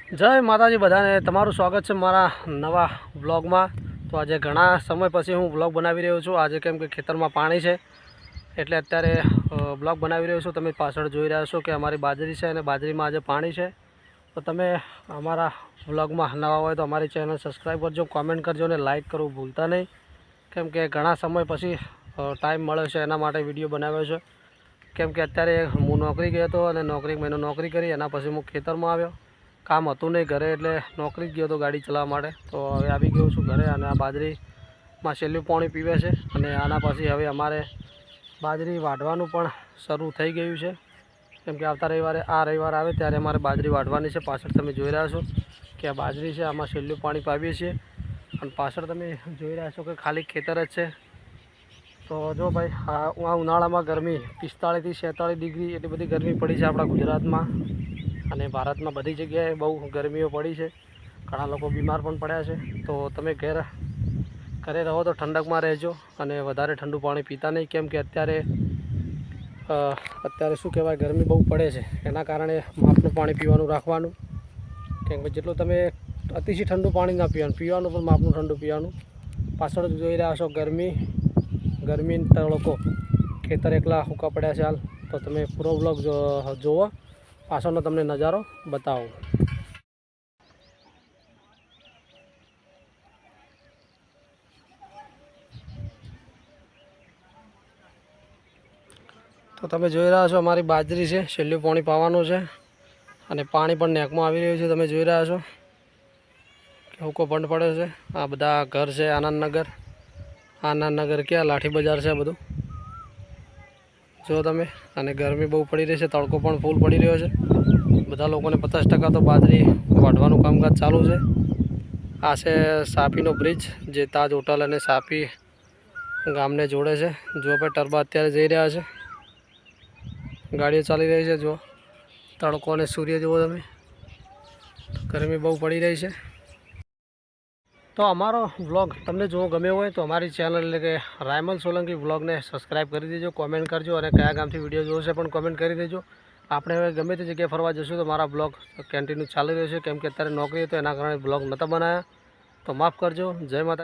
जय माताजी बधाने तमारुं स्वागत है मारा नवा ब्लॉग में। तो आज घना समय पछी हूँ ब्लॉग बनावी रह्यो छुं। आज केम के खेतर में पाणी है एटले अत्यारे ब्लॉग बनावी रह्यो छुं। तमे पाछळ जोई रह्या छो कि अमारी बाजरी है अने बाजरी में आज पाणी है। तो तमे अमारा ब्लॉग में नवा होय तो अमारी चेनल सब्सक्राइब करजो, कॉमेंट करजो ने लाइक करवुं भूलता नहीं। केम के घना समय पछी टाइम मळ्यो छे एना माटे विडियो बनाव्यो छे। केम के अत्यारे हूँ नौकरी गयो तो अने नौकरी महीनो नौकरी करी एना पछी हूँ खेतर में आव्यो। काम हतुं नहीं घरे एटले नौकरी गयो तो गाड़ी चलाववा माटे। तो हवे आवी गयो छुं घरे अने आ बाजरी में छेल्લુं पाणी पीवे छे अने आना पछी हवे अमारे बाजरी वाढवानुं पण शरू थई गयुं छे। केम के आवता रविवारे आ रविवार आवे त्यारे अमारे बाजरी वाढवानी छे। पाछळ तमे जोई रह्या छो कि आ बाजरी छे, आमां छेल्लुं पाणी पावीए छीए अने पाछळ तमे जोई रह्या छो कि खाली खेतर ज छे। तो जो भाई आ उनाळा में गरमी 45 થી 46 डिग्री एटली बधी गरमी पड़ी है अपना गुजरात में अने भारत में बधी जग्याए बहु गरमीओ पड़ी है। घणा लोको बीमार पण पड्या छे। तो तमे घरे रहो तो ठंडक में रहेजो अने वधारे ठंडू पाणी पीता नहीं। केम के अत्यारे शुं कहेवाय गरमी बहु पड़े छे एना कारणे मापनुं पाणी पीवानुं राखवानुं। केम के जेटલું તમે अतिशय ठंडू पाणी ना पीवानुं पण मापनुं ठंडू पीवानुं। पाछळ जोई रह्या छो गरमी तड़को, खेतर एकला सूका पड्या छे हाल। तो तमे पूरो ब्लॉग जोवो, पाछळनो तमने नजारो बतावुं। तो तमे जोई रह्या छो अमारी बाजरी छे, छेल्લુं पाणी पावानुं छे अने पाणी पण नेकमां आवी रह्युं छे। तमे जोई रह्या छो के सूको पंड पड्यो छे। आ बधा घर छे आनंदनगर क्या लाठी बजार छे बधुं जो तमे। अने गरमी बहु पड़ी रही है, तड़को पण फूल पड़ी रह्यो छे। बधा लोकोने 50% तो बाजरी वाढवानुं कामकाज चालू है। आ छे सापीनो ब्रिज जे ताज होटल अने सापी गामने जोड़े छे। जो भाई टरबा अत्यारे जई रह्या छे, गाड़ीओ चाली रही है। जो तड़को अने सूर्य जुओ तमे, गरमी बहु पड़ी रही है। तो अमारो व्लॉग तमने जो गम्यो होय तो अमारी चेनल एटले के रायमल सोलंकी व्लॉग ने सब्सक्राइब करी देजो, कॉमेंट करजो और कया गामथी विडियो जोशे छे पण कॉमेंट करी देजो। आपणे हवे गमे ते जग्याए फरवा जशुं तो मारा ब्लॉग कंटिन्यू चालू रहेशे। केम के अत्यारे नौकरी तो एना कारणे ब्लॉग नता बनाया तो माफ करजो। जय माता।